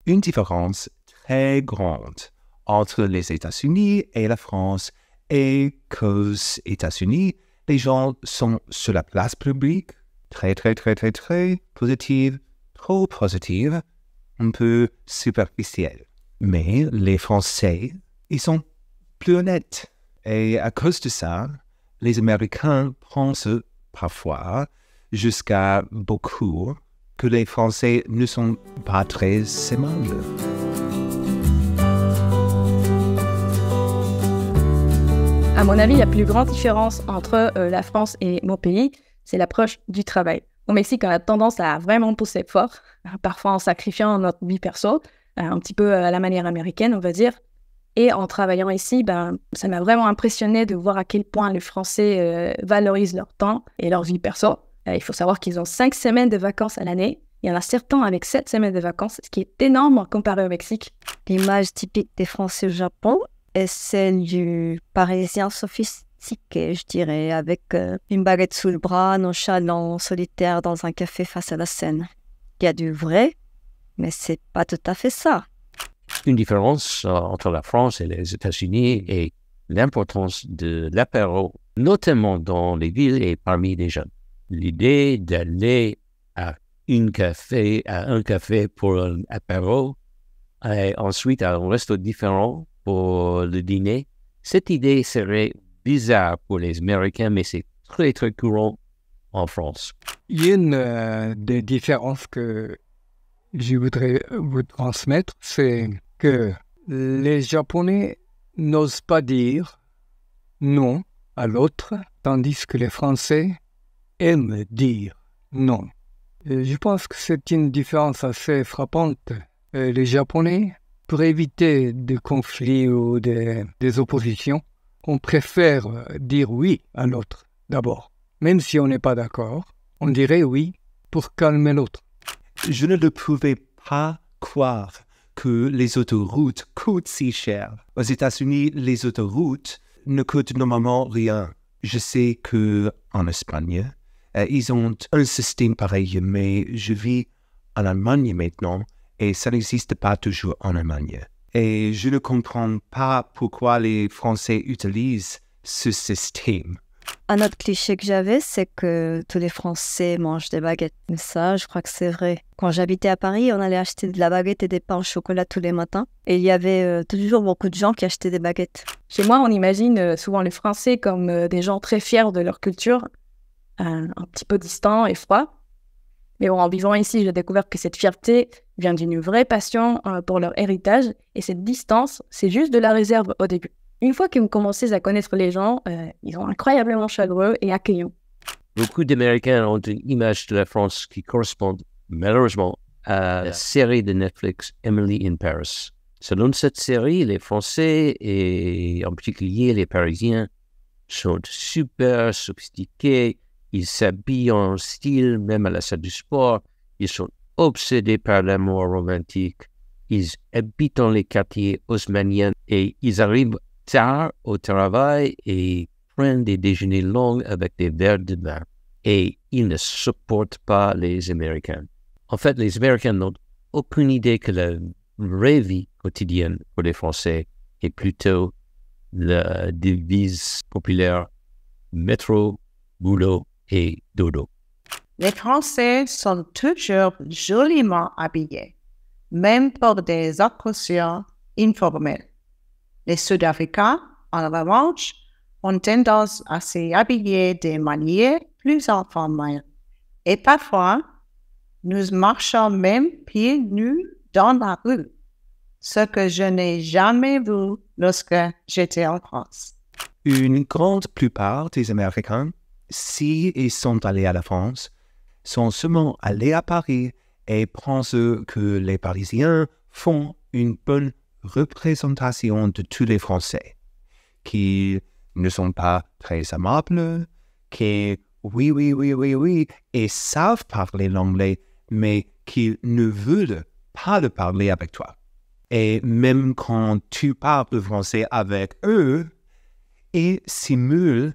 une différence très grande entre les États-Unis et la France est qu'aux États-Unis, les gens sont sur la place publique, très positive, trop positive, un peu superficielle. Mais les Français, ils sont plus honnêtes. Et à cause de ça, les Américains pensent parfois, jusqu'à beaucoup, que les Français ne sont pas très aimables. À mon avis, la plus grande différence entre la France et mon pays, c'est l'approche du travail. Au Mexique, on a tendance à vraiment pousser fort, parfois en sacrifiant notre vie perso, un petit peu à la manière américaine, on va dire. Et en travaillant ici, ça m'a vraiment impressionné de voir à quel point les Français valorisent leur temps et leur vie perso. Il faut savoir qu'ils ont 5 semaines de vacances à l'année. Il y en a certains avec 7 semaines de vacances, ce qui est énorme comparé au Mexique. L'image typique des Français au Japon est celle du Parisien sophistiqué, je dirais, avec une baguette sous le bras, nonchalant, solitaire dans un café face à la Seine. Il y a du vrai, mais c'est pas tout à fait ça. Une différence entre la France et les États-Unis est l'importance de l'apéro, notamment dans les villes et parmi les jeunes. L'idée d'aller à un café pour un apéro et ensuite à un resto différent pour le dîner, cette idée serait bizarre pour les Américains, mais c'est très courant en France. Il y a une des différences que je voudrais vous transmettre, c'est que les Japonais n'osent pas dire non à l'autre, tandis que les Français aiment dire non. Et je pense que c'est une différence assez frappante. Les Japonais, pour éviter des conflits ou des oppositions, on préfère dire oui à l'autre d'abord. Même si on n'est pas d'accord, on dirait oui pour calmer l'autre. Je ne le pouvais pas croire que les autoroutes coûtent si cher. Aux États-Unis, les autoroutes ne coûtent normalement rien. Je sais qu'en Espagne, ils ont un système pareil, mais je vis en Allemagne maintenant et ça n'existe pas toujours en Allemagne. Et je ne comprends pas pourquoi les Français utilisent ce système. Un autre cliché que j'avais, c'est que tous les Français mangent des baguettes. Mais ça, je crois que c'est vrai. Quand j'habitais à Paris, on allait acheter de la baguette et des pains au chocolat tous les matins. Et il y avait toujours beaucoup de gens qui achetaient des baguettes. Chez moi, on imagine souvent les Français comme des gens très fiers de leur culture, un petit peu distants et froids. Mais bon, en vivant ici, j'ai découvert que cette fierté vient d'une vraie passion pour leur héritage. Et cette distance, c'est juste de la réserve au début. Une fois que vous commencez à connaître les gens, ils sont incroyablement chaleureux et accueillants. Beaucoup d'Américains ont une image de la France qui correspond malheureusement à la série de Netflix Emily in Paris. Selon cette série, les Français et en particulier les Parisiens sont super sophistiqués. Ils s'habillent en style, même à la salle du sport. Ils sont obsédés par l'amour romantique. Ils habitent dans les quartiers haussmanniens et ils arrivent tard au travail et prennent des déjeuners longs avec des verres de vin. Et ils ne supportent pas les Américains. En fait, les Américains n'ont aucune idée que la vraie vie quotidienne pour les Français est plutôt la devise populaire métro, boulot et dodo. Les Français sont toujours joliment habillés, même pour des occasions informelles. Les Sud-Africains, en revanche, ont tendance à s'habiller de manière plus informelle. Et parfois, nous marchons même pieds nus dans la rue, ce que je n'ai jamais vu lorsque j'étais en France. Une grande plupart des Américains, s'ils sont allés à la France, sont seulement allés à Paris et pensent que les Parisiens font une bonne représentation de tous les Français, qui ne sont pas très aimables, qui oui, et savent parler l'anglais, mais qui ne veulent pas le parler avec toi. Et même quand tu parles le français avec eux, ils simulent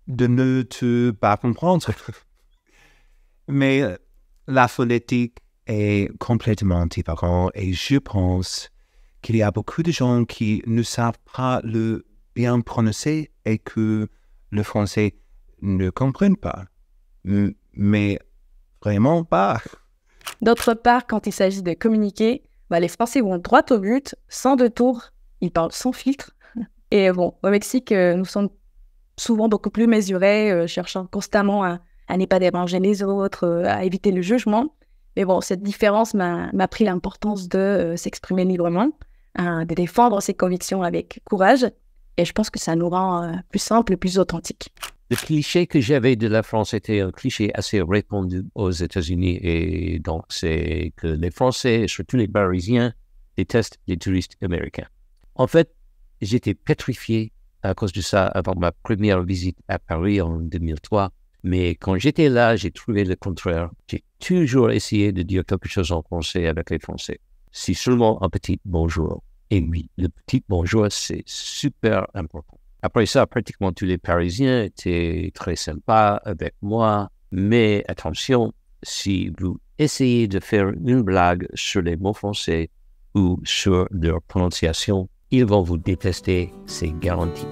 de ne te pas comprendre. Mais la phonétique est complètement différent et je pense qu'il y a beaucoup de gens qui ne savent pas le bien prononcer et que le français ne comprennent pas. Mais vraiment pas. D'autre part, quand il s'agit de communiquer, les Français vont droit au but, sans détour, ils parlent sans filtre. Et bon, au Mexique, nous sommes souvent beaucoup plus mesurés, cherchant constamment à ne pas déranger les autres, à éviter le jugement. Mais bon, cette différence m'a pris l'importance de s'exprimer librement, de défendre ses convictions avec courage. Et je pense que ça nous rend plus simples et plus authentiques. Le cliché que j'avais de la France était un cliché assez répandu aux États-Unis. Et donc, c'est que les Français, surtout les Parisiens, détestent les touristes américains. En fait, j'étais pétrifié à cause de ça avant ma première visite à Paris en 2003. Mais quand j'étais là, j'ai trouvé le contraire. J'ai toujours essayé de dire quelque chose en français avec les Français. Si seulement un petit bonjour. Et oui, le petit bonjour, c'est super important. Après ça, pratiquement tous les Parisiens étaient très sympas avec moi. Mais attention, si vous essayez de faire une blague sur les mots français ou sur leur prononciation, ils vont vous détester, c'est garanti.